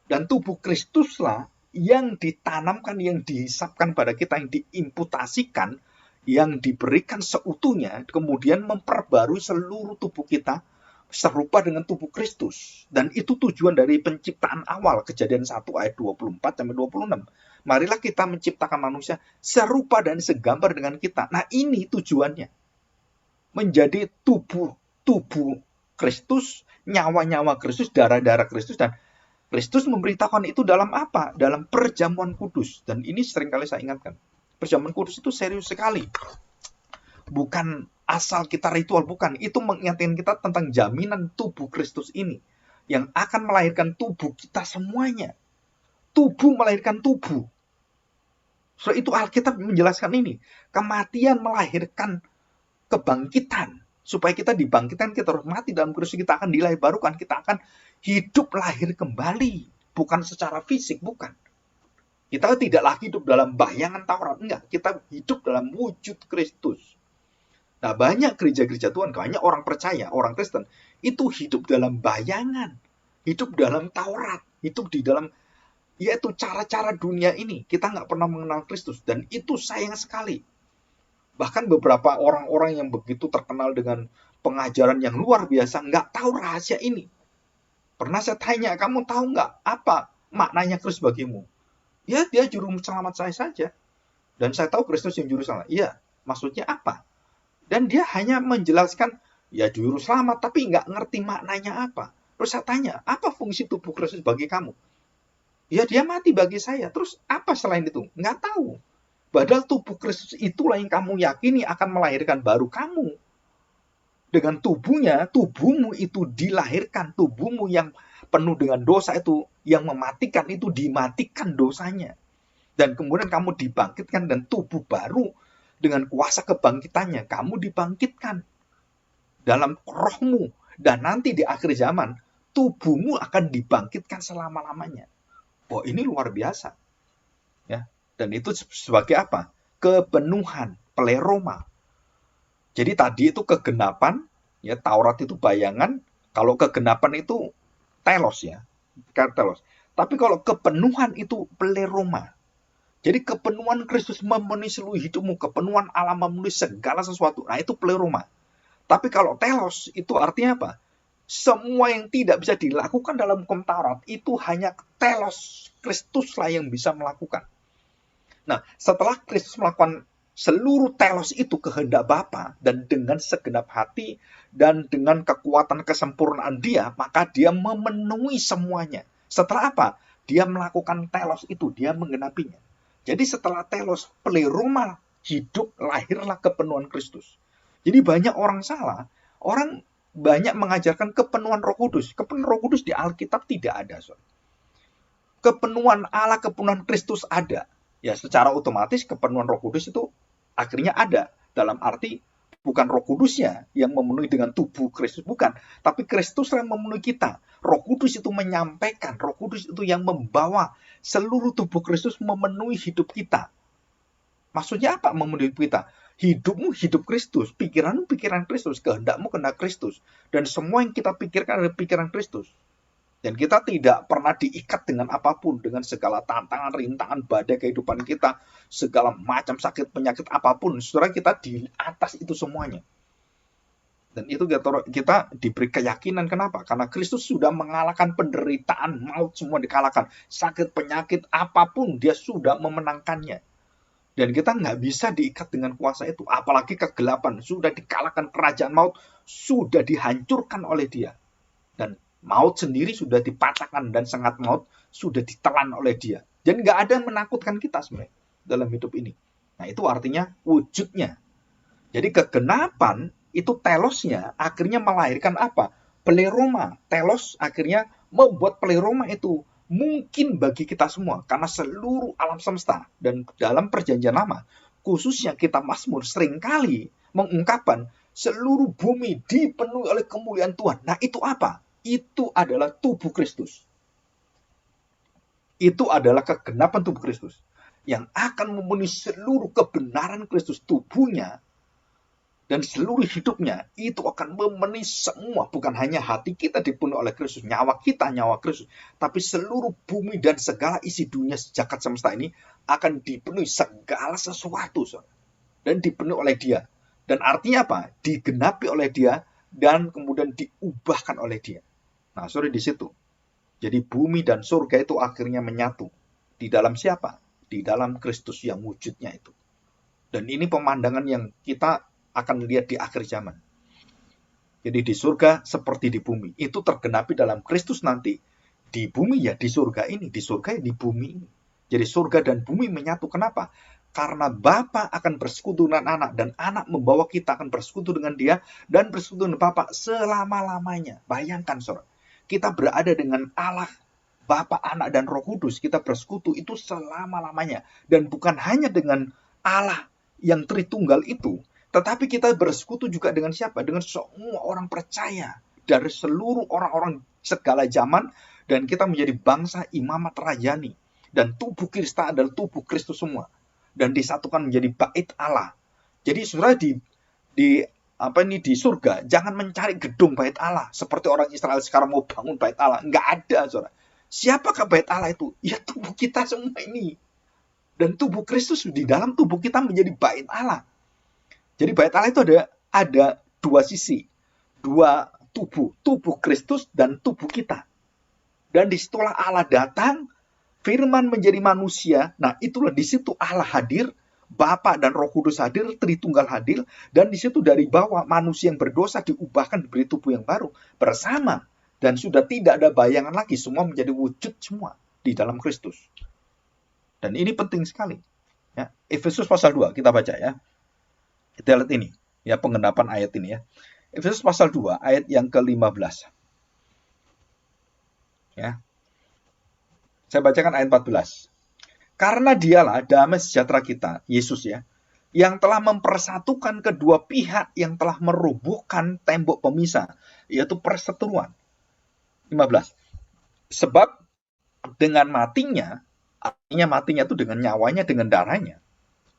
Dan tubuh Kristuslah yang ditanamkan, yang dihisapkan pada kita, yang diimputasikan, yang diberikan seutuhnya, kemudian memperbarui seluruh tubuh kita serupa dengan tubuh Kristus. Dan itu tujuan dari penciptaan awal, Kejadian 1 ayat 24-26. Marilah kita menciptakan manusia serupa dan segambar dengan kita. Nah, ini tujuannya. Menjadi tubuh Kristus, nyawa-nyawa Kristus, darah-darah Kristus, dan Kristus memberitakan itu dalam apa? Dalam perjamuan kudus. Dan ini seringkali saya ingatkan. Perjamuan kudus itu serius sekali. Bukan asal kita ritual, bukan. Itu mengingatkan kita tentang jaminan tubuh Kristus ini. Yang akan melahirkan tubuh kita semuanya. Tubuh melahirkan tubuh. So, itu Alkitab menjelaskan ini. Kematian melahirkan kebangkitan. Supaya kita dibangkitkan, kita harus mati dalam Kristus, kita akan dilahirbarukan, kita akan hidup lahir kembali. Bukan secara fisik, bukan. Kita tidak lagi hidup dalam bayangan Taurat, enggak. Kita hidup dalam wujud Kristus. Nah, banyak gereja-gereja Tuhan, banyak orang percaya, orang Kristen, itu hidup dalam bayangan, hidup dalam Taurat, hidup di dalam, yaitu cara-cara dunia ini. Kita nggak pernah mengenal Kristus, dan itu sayang sekali. Bahkan beberapa orang-orang yang begitu terkenal dengan pengajaran yang luar biasa nggak tahu rahasia ini. Pernah saya tanya, kamu tahu nggak apa maknanya Kristus bagimu? Ya, dia juru selamat saya saja. Dan saya tahu Kristus yang juru selamat. Iya, maksudnya apa? Dan dia hanya menjelaskan, ya juru selamat, tapi nggak ngerti maknanya apa. Terus saya tanya, apa fungsi tubuh Kristus bagi kamu? Ya, dia mati bagi saya. Terus apa selain itu? Nggak tahu. Padahal tubuh Kristus itulah yang kamu yakini akan melahirkan baru kamu. Dengan tubuhnya, tubuhmu itu dilahirkan. Tubuhmu yang penuh dengan dosa itu, yang mematikan itu dimatikan dosanya. Dan kemudian kamu dibangkitkan dan tubuh baru dengan kuasa kebangkitannya. Kamu dibangkitkan dalam rohmu. Dan nanti di akhir zaman, tubuhmu akan dibangkitkan selama-lamanya. Wah, ini luar biasa. Ya. Dan itu sebagai apa? Kepenuhan, pleroma. Jadi tadi itu kegenapan, ya Taurat itu bayangan, kalau kegenapan itu telos ya, telos. Tapi kalau kepenuhan itu pleroma. Jadi kepenuhan Kristus memenuhi seluruh hidupmu, kepenuhan Allah memenuhi segala sesuatu. Nah, itu pleroma. Tapi kalau telos itu artinya apa? Semua yang tidak bisa dilakukan dalam hukum Taurat itu hanya telos Kristuslah yang bisa melakukan. Nah, setelah Kristus melakukan seluruh telos itu kehendak Bapa dan dengan segenap hati dan dengan kekuatan kesempurnaan dia, maka dia memenuhi semuanya. Setelah apa? Dia melakukan telos itu, dia menggenapinya. Jadi setelah telos, pleroma hidup, lahirlah kepenuhan Kristus. Jadi banyak orang salah, orang banyak mengajarkan kepenuhan Roh Kudus. Kepenuhan Roh Kudus di Alkitab tidak ada. Kepenuhan Allah, kepenuhan Kristus ada. Ya, secara otomatis kepenuhan Roh Kudus itu akhirnya ada. Dalam arti bukan Roh Kudusnya yang memenuhi dengan tubuh Kristus, bukan. Tapi Kristus yang memenuhi kita. Roh Kudus itu menyampaikan, Roh Kudus itu yang membawa seluruh tubuh Kristus memenuhi hidup kita. Maksudnya apa memenuhi hidup kita? Hidupmu hidup Kristus, pikiranmu pikiran Kristus, kehendakmu kehendak Kristus. Dan semua yang kita pikirkan adalah pikiran Kristus. Dan kita tidak pernah diikat dengan apapun, dengan segala tantangan, rintangan, badai kehidupan kita, segala macam sakit, penyakit apapun. Saudara, kita di atas itu semuanya. Dan itu kita diberi keyakinan. Kenapa? Karena Kristus sudah mengalahkan penderitaan, maut semua dikalahkan. Sakit, penyakit, apapun, dia sudah memenangkannya. Dan kita nggak bisa diikat dengan kuasa itu. Apalagi kegelapan, sudah dikalahkan kerajaan maut, sudah dihancurkan oleh dia. Dan maut sendiri sudah dipatahkan dan sengat maut sudah ditelan oleh dia. Dan nggak ada yang menakutkan kita sebenarnya dalam hidup ini. Nah, itu artinya wujudnya. Jadi kegenapan itu telosnya akhirnya melahirkan apa? Pleroma. Telos akhirnya membuat pleroma itu mungkin bagi kita semua. Karena seluruh alam semesta dan dalam perjanjian lama, khususnya kitab Mazmur seringkali mengungkapkan seluruh bumi dipenuhi oleh kemuliaan Tuhan. Nah, itu apa? Itu adalah tubuh Kristus. Itu adalah kegenapan tubuh Kristus yang akan memenuhi seluruh kebenaran Kristus. Tubuhnya dan seluruh hidupnya itu akan memenuhi semua. Bukan hanya hati kita dipenuhi oleh Kristus, nyawa kita nyawa Kristus, tapi seluruh bumi dan segala isi dunia jagat semesta ini akan dipenuhi segala sesuatu, dan dipenuhi oleh Dia. Dan artinya apa? Digenapi oleh Dia dan kemudian diubahkan oleh Dia. Nah, sorry di situ. Jadi bumi dan surga itu akhirnya menyatu. Di dalam siapa? Di dalam Kristus yang wujudnya itu. Dan ini pemandangan yang kita akan lihat di akhir zaman. Jadi di surga seperti di bumi. Itu tergenapi dalam Kristus nanti. Di bumi ya di surga ini. Di surga ya di bumi ini. Jadi surga dan bumi menyatu. Kenapa? Karena Bapa akan bersekutu dengan anak. Dan anak membawa kita akan bersekutu dengan dia. Dan bersekutu dengan Bapa selama-lamanya. Bayangkan, saudara. Kita berada dengan Allah, Bapa, Anak, dan Roh Kudus. Kita bersekutu itu selama-lamanya. Dan bukan hanya dengan Allah yang Tritunggal itu, tetapi kita bersekutu juga dengan siapa? Dengan semua orang percaya. Dari seluruh orang-orang segala zaman. Dan kita menjadi bangsa imamat rajani. Dan tubuh kita adalah tubuh Kristus semua. Dan disatukan menjadi bait Allah. Jadi saudara di surga, jangan mencari gedung bait Allah. Seperti orang Israel sekarang mau bangun bait Allah. Nggak ada, saudara. Siapakah bait Allah itu? Ya tubuh kita semua ini. Dan tubuh Kristus di dalam tubuh kita menjadi bait Allah. Jadi bait Allah itu ada dua sisi. Dua tubuh. Tubuh Kristus dan tubuh kita. Dan disitulah Allah datang, firman menjadi manusia. Nah, itulah di situ Allah hadir. Bapa dan Roh Kudus hadir, Tritunggal hadir, dan di situ dari bawah manusia yang berdosa diubahkan diberi tubuh yang baru bersama, dan sudah tidak ada bayangan lagi, semua menjadi wujud semua di dalam Kristus. Dan ini penting sekali. Ya, Efesus pasal 2 kita baca ya. Kita lihat ini, ya penggenapan ayat ini ya. Efesus pasal 2 ayat yang ke-15. Ya. Saya bacakan ayat 14. Karena dialah damai sejahtera kita, Yesus ya, yang telah mempersatukan kedua pihak yang telah merubuhkan tembok pemisah, yaitu perseteruan. 15. Sebab dengan matinya, artinya matinya itu dengan nyawanya, dengan darahnya,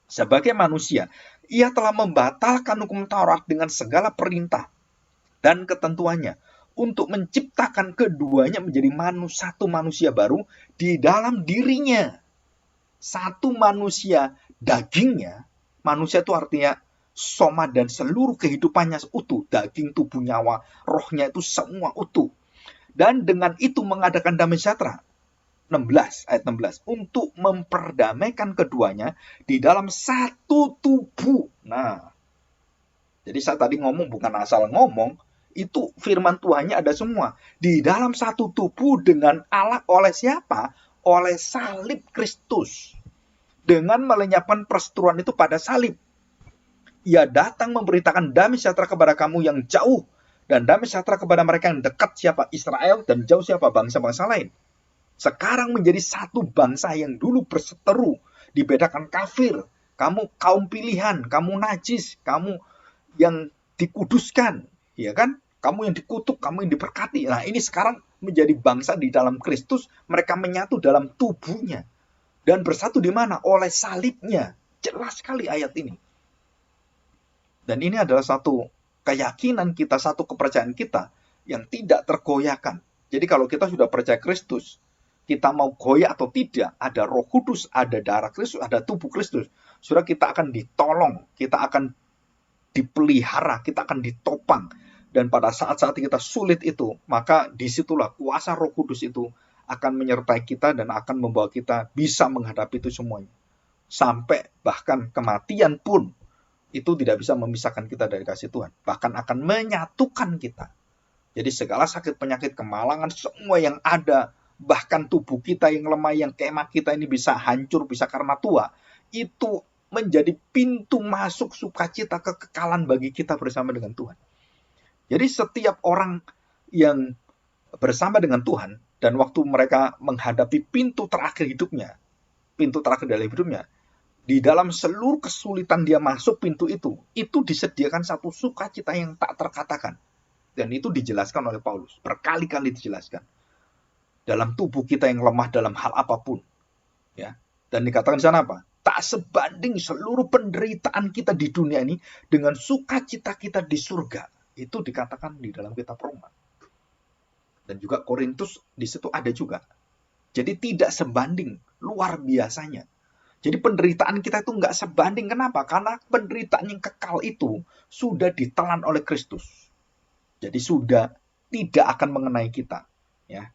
sebagai manusia, ia telah membatalkan hukum Taurat dengan segala perintah dan ketentuannya, untuk menciptakan keduanya menjadi satu manusia baru di dalam dirinya. Satu manusia dagingnya, manusia itu artinya soma dan seluruh kehidupannya utuh, daging, tubuh, nyawa, rohnya itu semua utuh. Dan dengan itu mengadakan damai sejahtera. 16, ayat 16. Untuk memperdamaikan keduanya di dalam satu tubuh. Nah, jadi saya tadi ngomong bukan asal ngomong, itu firman Tuhannya ada semua. Di dalam satu tubuh dengan Allah oleh siapa? Oleh salib Kristus. dengan melenyapkan perseteruan itu pada salib. Ia datang memberitakan damai sejahtera kepada kamu yang jauh, dan damai sejahtera kepada mereka yang dekat, siapa? Israel, dan jauh siapa? Bangsa-bangsa lain. Sekarang menjadi satu bangsa yang dulu berseteru, dibedakan kafir, kamu kaum pilihan, kamu najis, kamu yang dikuduskan, ya kan? Kamu yang dikutuk, kamu yang diberkati. Nah, ini sekarang menjadi bangsa di dalam Kristus, mereka menyatu dalam tubuhnya. Dan bersatu di mana? Oleh salibnya. Jelas sekali ayat ini. Dan ini adalah satu keyakinan kita, satu kepercayaan kita yang tidak tergoyahkan. Jadi kalau kita sudah percaya Kristus, kita mau goyah atau tidak, ada Roh Kudus, ada darah Kristus, ada tubuh Kristus. Saudara, kita akan ditolong, kita akan dipelihara, kita akan ditopang. Dan pada saat-saat kita sulit itu, maka disitulah kuasa Roh Kudus itu akan menyertai kita dan akan membawa kita bisa menghadapi itu semuanya. Sampai bahkan kematian pun itu tidak bisa memisahkan kita dari kasih Tuhan. Bahkan akan menyatukan kita. Jadi segala sakit, penyakit, kemalangan, semua yang ada, bahkan tubuh kita yang lemah, yang kemah kita ini bisa hancur, bisa karena tua, itu menjadi pintu masuk sukacita kekekalan bagi kita bersama dengan Tuhan. Jadi setiap orang yang bersama dengan Tuhan, dan waktu mereka menghadapi pintu terakhir hidupnya, pintu terakhir dalam hidupnya, di dalam seluruh kesulitan dia masuk pintu itu disediakan satu sukacita yang tak terkatakan. Dan itu dijelaskan oleh Paulus, berkali-kali dijelaskan. Dalam tubuh kita yang lemah dalam hal apapun. Ya. Dan dikatakan di sana apa? Tak sebanding seluruh penderitaan kita di dunia ini dengan sukacita kita di surga. Itu dikatakan di dalam kitab Roma. Dan juga Korintus di situ ada juga. Jadi tidak sebanding, luar biasanya. Jadi penderitaan kita itu nggak sebanding. Kenapa? Karena penderitaan yang kekal itu sudah ditelan oleh Kristus. Jadi sudah tidak akan mengenai kita. Ya.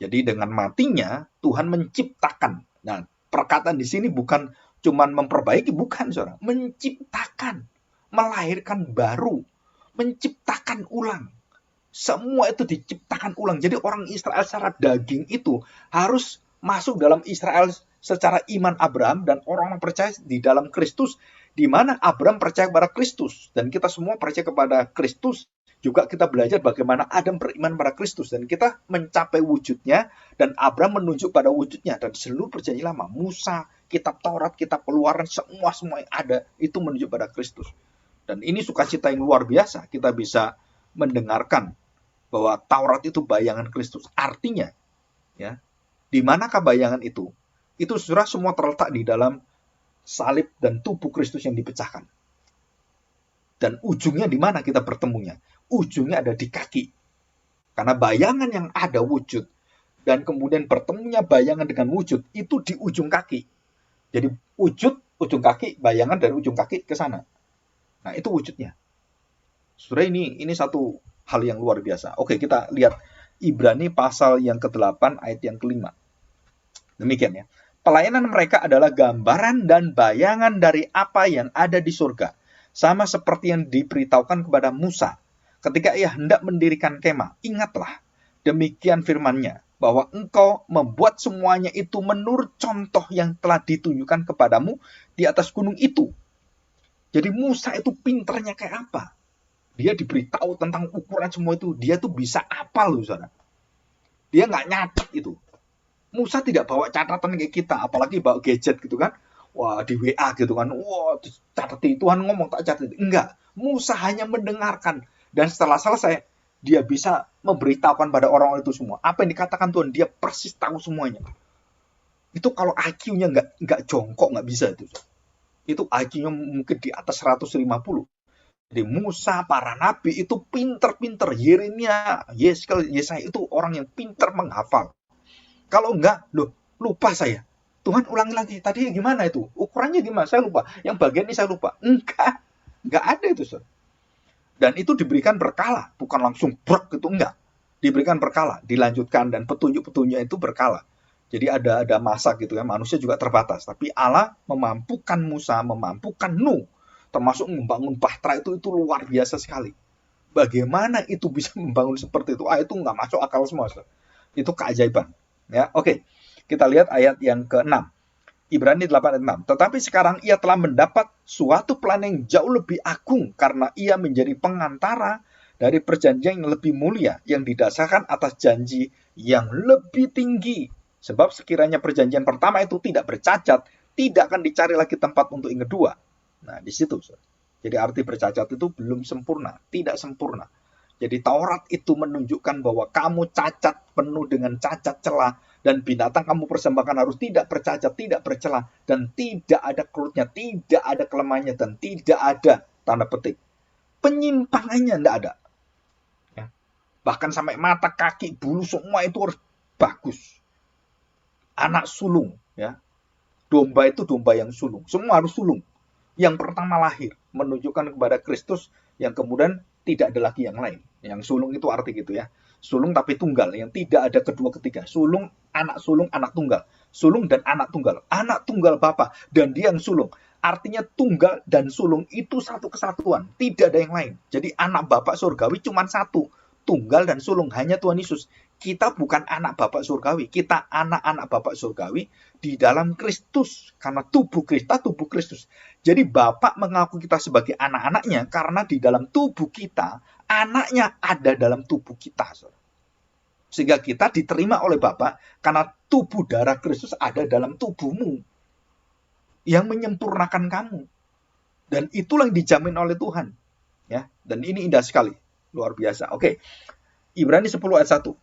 Jadi dengan matinya Tuhan menciptakan. Nah, perkataan di sini bukan cuma memperbaiki, bukan, saudara. Menciptakan, melahirkan baru, menciptakan ulang. Semua itu diciptakan ulang. Jadi orang Israel secara daging itu harus masuk dalam Israel secara iman Abraham, dan orang percaya di dalam Kristus, di mana Abraham percaya kepada Kristus, dan kita semua percaya kepada Kristus. Juga kita belajar bagaimana Adam beriman pada Kristus, dan kita mencapai wujudnya, dan Abraham menunjuk pada wujudnya, dan seluruh perjanjian lama, Musa, kitab Taurat, kitab Keluaran, semua yang ada itu menunjuk pada Kristus. Dan ini sukacita yang luar biasa. Kita bisa mendengarkan bahwa Taurat itu bayangan Kristus. Artinya, ya, di manakah bayangan itu? Itu saudara semua terletak di dalam salib dan tubuh Kristus yang dipecahkan. Dan ujungnya di mana kita bertemunya? Ujungnya ada di kaki. Karena bayangan yang ada wujud, dan kemudian bertemunya bayangan dengan wujud, itu di ujung kaki. Jadi wujud, ujung kaki, bayangan dari ujung kaki ke sana. Nah, itu wujudnya. Saudara, ini satu hal yang luar biasa. Oke, kita lihat Ibrani pasal yang ke-8 ayat yang ke-5. Demikian ya. Pelayanan mereka adalah gambaran dan bayangan dari apa yang ada di surga. Sama seperti yang diberitahukan kepada Musa ketika ia hendak mendirikan kemah. Ingatlah, demikian firman-Nya, bahwa engkau membuat semuanya itu menurut contoh yang telah ditunjukkan kepadamu di atas gunung itu. Jadi Musa itu pinternya kayak apa? Dia diberitahu tentang ukuran semua itu. Dia tuh bisa apal loh, saudara. Dia nggak nyatet itu. Musa tidak bawa catatan kayak kita, apalagi bawa gadget gitu kan. Wah, di WA gitu kan. Wah, catati, Tuhan ngomong tak catat. Enggak. Musa hanya mendengarkan. Dan setelah selesai, dia bisa memberitahukan pada orang-orang itu semua. Apa yang dikatakan Tuhan, dia persis tahu semuanya. Itu kalau IQ-nya nggak jongkok, nggak bisa itu. Itu IQ-nya mungkin di atas 150. Jadi Musa, para nabi itu pinter-pinter. Yeremia, Yesaya itu orang yang pinter menghafal. Kalau enggak, loh, lupa saya. Tuhan ulangi lagi. Tadi gimana itu? Ukurannya gimana? Saya lupa. Yang bagian ini saya lupa. Enggak ada itu, saudara. Dan itu diberikan berkala, bukan langsung brek gitu, enggak. Diberikan berkala, dilanjutkan, dan petunjuk-petunjuknya itu berkala. Jadi ada masa gitu ya, manusia juga terbatas. Tapi Allah memampukan Musa, memampukan Nuh, termasuk membangun Bahtera itu luar biasa sekali. Bagaimana itu bisa membangun seperti itu? Itu nggak masuk akal semua, saudara. Itu keajaiban. Ya, oke. Kita lihat ayat yang ke-6. Ibrani 8 ayat 6. Tetapi sekarang ia telah mendapat suatu plan yang jauh lebih agung karena ia menjadi pengantara dari perjanjian yang lebih mulia yang didasarkan atas janji yang lebih tinggi. Sebab sekiranya perjanjian pertama itu tidak bercacat, tidak akan dicari lagi tempat untuk yang kedua. Nah, di situ. Jadi arti bercacat itu belum sempurna, tidak sempurna. Jadi Taurat itu menunjukkan bahwa kamu cacat, penuh dengan cacat celah, dan binatang kamu persembahkan harus tidak bercacat, tidak bercelah, dan tidak ada kerutnya, tidak ada kelemahannya, dan tidak ada tanda petik penyimpangannya, tidak ada. Ya. Bahkan sampai mata, kaki, bulu semua itu harus bagus. Anak sulung, ya. Domba itu domba yang sulung, semua harus sulung. Yang pertama lahir, menunjukkan kepada Kristus, yang kemudian tidak ada lagi yang lain. Yang sulung itu arti gitu ya. Sulung tapi tunggal, yang tidak ada kedua ketiga. Sulung, anak tunggal. Sulung dan anak tunggal. Anak tunggal Bapa dan dia yang sulung. Artinya tunggal dan sulung itu satu kesatuan, tidak ada yang lain. Jadi anak Bapak surgawi cuma satu, tunggal dan sulung, hanya Tuhan Yesus. Kita bukan anak Bapak surgawi, kita anak-anak Bapak surgawi di dalam Kristus, karena tubuh Kristus. Jadi Bapak mengaku kita sebagai anak-anaknya karena di dalam tubuh kita, anaknya ada dalam tubuh kita. Sehingga kita diterima oleh Bapak karena tubuh darah Kristus ada dalam tubuhmu yang menyempurnakan kamu. Dan itulah yang dijamin oleh Tuhan. Ya, dan ini indah sekali, luar biasa. Oke. Ibrani 10 ayat 1.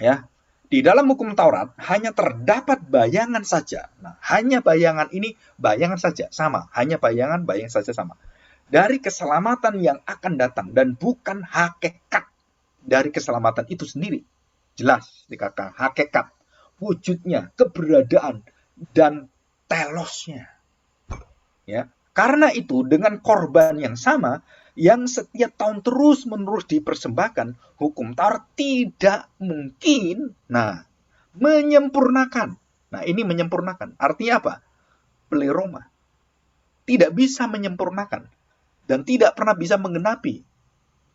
Ya. Di dalam hukum Taurat hanya terdapat bayangan saja. Nah, hanya bayangan ini bayangan saja, sama, hanya bayangan saja sama. Dari keselamatan yang akan datang dan bukan hakikat dari keselamatan itu sendiri. Jelas dikatakan hakikat, wujudnya, keberadaan dan telosnya. Ya. Karena itu dengan korban yang sama yang setiap tahun terus-menerus dipersembahkan, hukum Taurat tidak mungkin menyempurnakan. Nah, ini menyempurnakan. Artinya apa? Pleroma. Tidak bisa menyempurnakan dan tidak pernah bisa menggenapi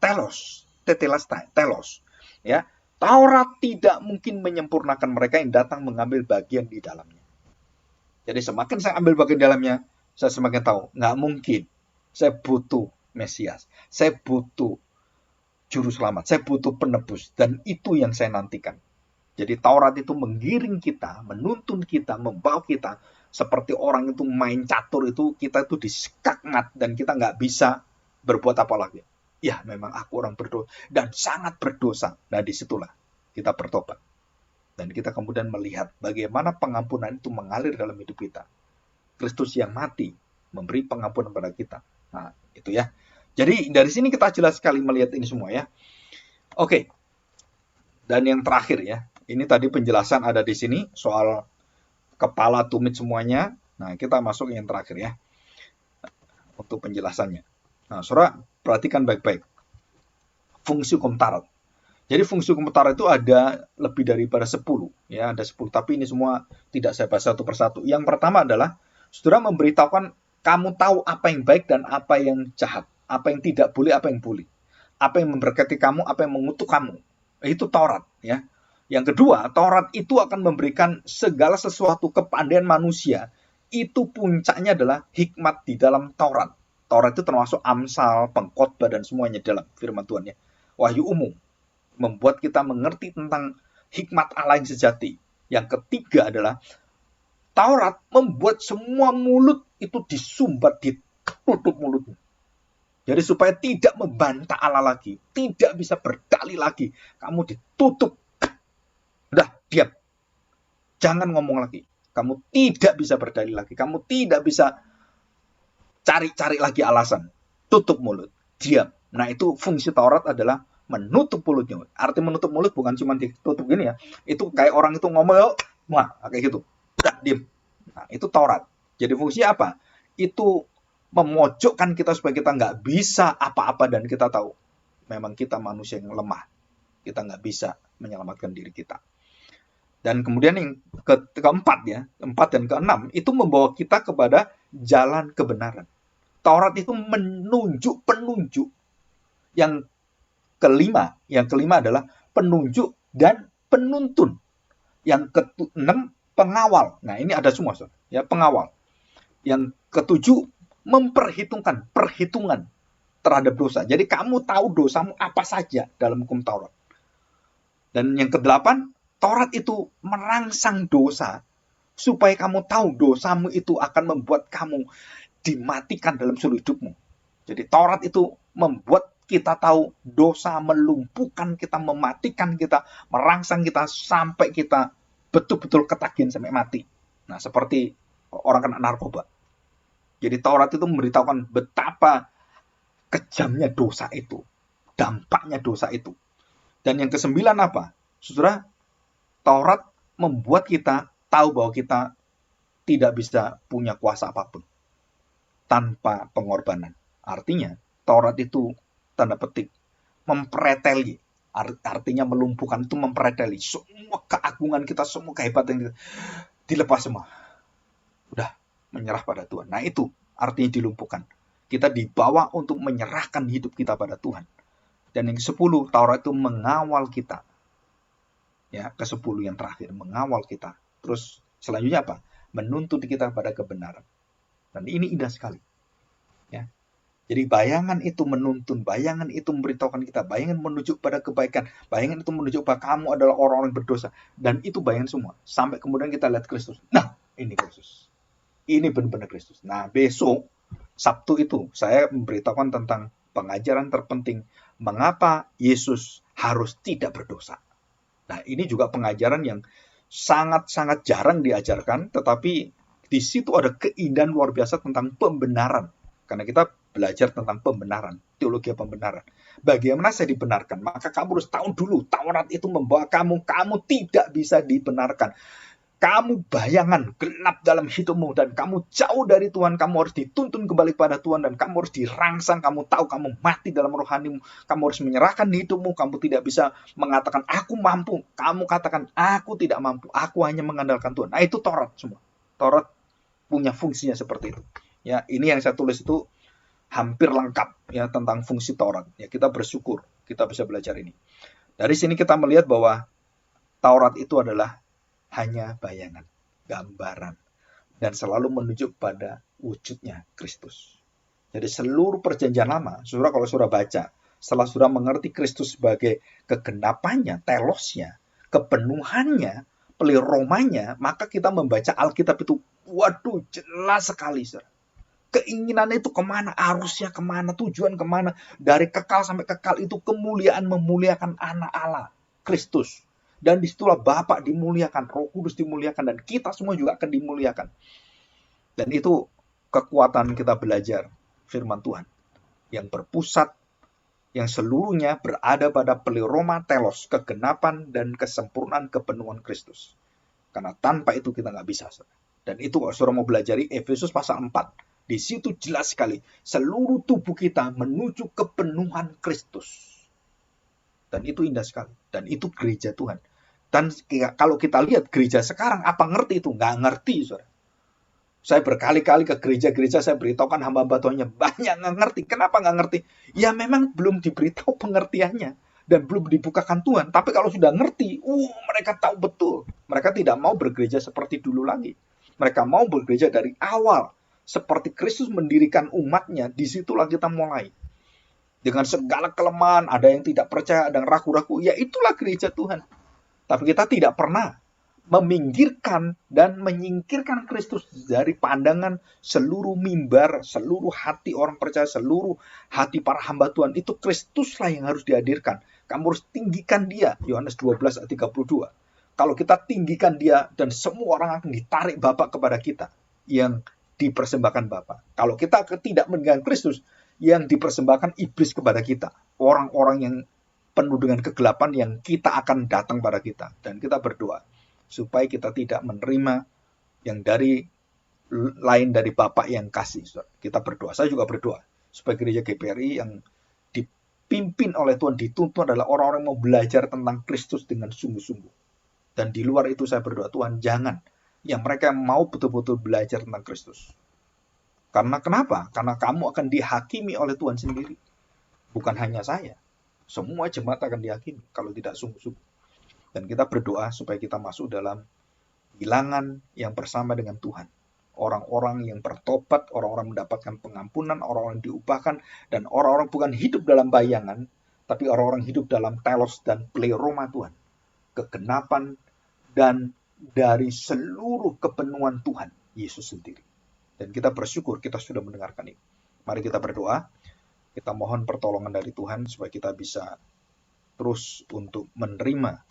telos, tetelestai, telos. Ya, Taurat tidak mungkin menyempurnakan mereka yang datang mengambil bagian di dalamnya. Jadi semakin saya ambil bagian di dalamnya, saya semakin tahu, nggak mungkin. Saya butuh Mesias. Saya butuh juru selamat. Saya butuh penebus. Dan itu yang saya nantikan. Jadi Taurat itu menggiring kita, menuntun kita, membawa kita. Seperti orang itu main catur itu, kita itu diskakmat. Dan kita nggak bisa berbuat apa lagi. Ya memang aku orang berdosa. Dan sangat berdosa. Nah disitulah kita bertobat. Dan kita kemudian melihat bagaimana pengampunan itu mengalir dalam hidup kita. Kristus yang mati memberi pengampunan kepada kita. Nah itu ya. Jadi dari sini kita jelas sekali melihat ini semua ya. Oke. Dan yang terakhir ya. Ini tadi penjelasan ada di sini soal kepala tumit semuanya. Nah, kita masuk yang terakhir ya. Untuk penjelasannya. Nah, Saudara perhatikan baik-baik. Fungsi hukum Taurat. Jadi fungsi hukum Taurat itu ada lebih daripada 10 ya, ada 10, tapi ini semua tidak saya bahas satu persatu. Yang pertama adalah Saudara memberitahukan kamu tahu apa yang baik dan apa yang jahat. Apa yang tidak boleh, apa yang boleh. Apa yang memberkati kamu, apa yang mengutuk kamu. Itu Taurat. Ya. Yang kedua, Taurat itu akan memberikan segala sesuatu kepandaian manusia. Itu puncaknya adalah hikmat di dalam Taurat. Taurat itu termasuk Amsal, Pengkhotbah, dan semuanya dalam firman Tuhan. Ya. Wahyu umum. Membuat kita mengerti tentang hikmat Allah yang sejati. Yang ketiga adalah Taurat membuat semua mulut itu disumbat, ditutup mulutnya. Jadi supaya tidak membantah Allah lagi, tidak bisa berdalih lagi, kamu ditutup. Udah, diam. Jangan ngomong lagi. Kamu tidak bisa berdalih lagi, kamu tidak bisa cari-cari lagi alasan. Tutup mulut, diam. Nah, itu fungsi Taurat adalah menutup mulutnya. Arti menutup mulut bukan cuma ditutup gini ya. Itu kayak orang itu ngomong, wah, kayak gitu. Udah, diam. Nah, itu Taurat. Jadi fungsi apa? Itu memojokkan kita supaya kita nggak bisa apa-apa dan kita tahu memang kita manusia yang lemah. Kita nggak bisa menyelamatkan diri kita. Dan kemudian yang keempat ya, 4 dan ke-6 itu membawa kita kepada jalan kebenaran. Taurat itu menunjuk penunjuk. Yang kelima adalah penunjuk dan penuntun. Yang ke-6 pengawal. Nah, ini ada semua, saudara. Ya, pengawal. Yang ketujuh, memperhitungkan, perhitungan terhadap dosa. Jadi kamu tahu dosamu apa saja dalam hukum Taurat. Dan yang kedelapan, Taurat itu merangsang dosa supaya kamu tahu dosamu itu akan membuat kamu dimatikan dalam seluruh hidupmu. Jadi Taurat itu membuat kita tahu dosa melumpuhkan kita, mematikan kita, merangsang kita sampai kita betul-betul ketagihan sampai mati. Nah, seperti orang kena narkoba. Jadi Taurat itu memberitahukan betapa kejamnya dosa itu, dampaknya dosa itu. Dan yang kesembilan apa? Saudara, Taurat membuat kita tahu bahwa kita tidak bisa punya kuasa apapun tanpa pengorbanan. Artinya, Taurat itu tanda petik mempreteli, artinya melumpuhkan, itu mempreteli semua keagungan kita, semua kehebatan kita dilepas semua. Udah menyerah pada Tuhan. Nah, itu artinya dilumpuhkan. Kita dibawa untuk menyerahkan hidup kita pada Tuhan. Dan yang ke-10, Taurat itu mengawal kita. Ya, ke-10 yang terakhir, mengawal kita. Terus selanjutnya apa? Menuntut kita pada kebenaran. Dan ini indah sekali. Ya. Jadi bayangan itu menuntun, bayangan itu memberitahukan kita, bayangan menuju pada kebaikan, bayangan itu menuju bahwa kamu adalah orang-orang berdosa. Dan itu bayangan semua. Sampai kemudian kita lihat Kristus. Nah, ini Kristus. Ini benar-benar Kristus. Nah, besok, Sabtu itu, saya memberitahukan tentang pengajaran terpenting, mengapa Yesus harus tidak berdosa. Nah, ini juga pengajaran yang sangat-sangat jarang diajarkan, tetapi di situ ada keindahan luar biasa tentang pembenaran. Karena kita belajar tentang pembenaran, teologi pembenaran. Bagaimana saya dibenarkan? Maka kamu harus tahu dulu, Taurat itu membawa kamu tidak bisa dibenarkan. Kamu bayangan gelap dalam hidupmu dan kamu jauh dari Tuhan, kamu harus dituntun kembali pada Tuhan dan kamu harus dirangsang, kamu tahu kamu mati dalam rohanimu, kamu harus menyerahkan hidupmu, kamu tidak bisa mengatakan aku mampu, kamu katakan aku tidak mampu, aku hanya mengandalkan Tuhan. Nah, itu Taurat semua. Taurat punya fungsinya seperti itu. Ya, ini yang saya tulis itu hampir lengkap ya tentang fungsi Taurat. Ya, kita bersyukur kita bisa belajar ini. Dari sini kita melihat bahwa Taurat itu adalah hanya bayangan, gambaran, dan selalu menuju pada wujudnya Kristus. Jadi seluruh perjanjian lama, saudara kalau saudara baca, setelah saudara mengerti Kristus sebagai kegenapannya, telosnya, kepenuhannya, peliromanya, maka kita membaca Alkitab itu, waduh jelas sekali, saudara. Keinginan itu kemana, arusnya kemana, tujuan kemana, dari kekal sampai kekal itu kemuliaan memuliakan anak Allah, Kristus. Dan disitulah Bapa dimuliakan, Roh Kudus dimuliakan, dan kita semua juga akan dimuliakan. Dan itu kekuatan kita belajar firman Tuhan yang berpusat, yang seluruhnya berada pada peliroma telos, kegenapan dan kesempurnaan kepenuhan Kristus. Karena tanpa itu kita nggak bisa. Dan itu kalau saudara mau belajar Efesus pasal 4, di situ jelas sekali seluruh tubuh kita menuju kepenuhan Kristus. Dan itu indah sekali. Dan itu gereja Tuhan. Dan kalau kita lihat gereja sekarang, apa ngerti itu? Nggak ngerti, saudara. Saya berkali-kali ke gereja-gereja, saya beritahukan hamba-hamba Tuhannya, banyak nggak ngerti. Kenapa nggak ngerti? Ya memang belum diberitahu pengertiannya. Dan belum dibukakan Tuhan. Tapi kalau sudah ngerti, mereka tahu betul. Mereka tidak mau bergereja seperti dulu lagi. Mereka mau bergereja dari awal. Seperti Kristus mendirikan umatnya, disitulah kita mulai. Dengan segala kelemahan, ada yang tidak percaya, ada yang ragu-ragu, ya itulah gereja Tuhan. Tapi kita tidak pernah meminggirkan dan menyingkirkan Kristus dari pandangan seluruh mimbar, seluruh hati orang percaya, seluruh hati para hamba Tuhan. Itu Kristuslah yang harus dihadirkan. Kamu harus tinggikan dia, Yohanes 12 ayat 32. Kalau kita tinggikan dia, dan semua orang akan ditarik Bapa kepada kita, yang dipersembahkan Bapa. Kalau kita tidak meninggalkan Kristus, yang dipersembahkan iblis kepada kita. Orang-orang yang penuh dengan kegelapan yang kita akan datang pada kita. Dan kita berdoa supaya kita tidak menerima yang dari lain dari Bapa yang kasih. Kita berdoa. Saya juga berdoa supaya gereja GPRI yang dipimpin oleh Tuhan, dituntun adalah orang-orang yang mau belajar tentang Kristus dengan sungguh-sungguh. Dan di luar itu saya berdoa, Tuhan jangan yang mereka mau betul-betul belajar tentang Kristus. Karena kenapa? Karena kamu akan dihakimi oleh Tuhan sendiri. Bukan hanya saya. Semua jemaat akan dihakimi kalau tidak sungguh-sungguh. Dan kita berdoa supaya kita masuk dalam bilangan yang bersama dengan Tuhan. Orang-orang yang bertobat, orang-orang mendapatkan pengampunan, orang-orang diubahkan, dan orang-orang bukan hidup dalam bayangan, tapi orang-orang hidup dalam telos dan pleroma Tuhan. Kegenapan dan dari seluruh kepenuhan Tuhan, Yesus sendiri. Dan kita bersyukur kita sudah mendengarkan ini. Mari kita berdoa, kita mohon pertolongan dari Tuhan supaya kita bisa terus untuk menerima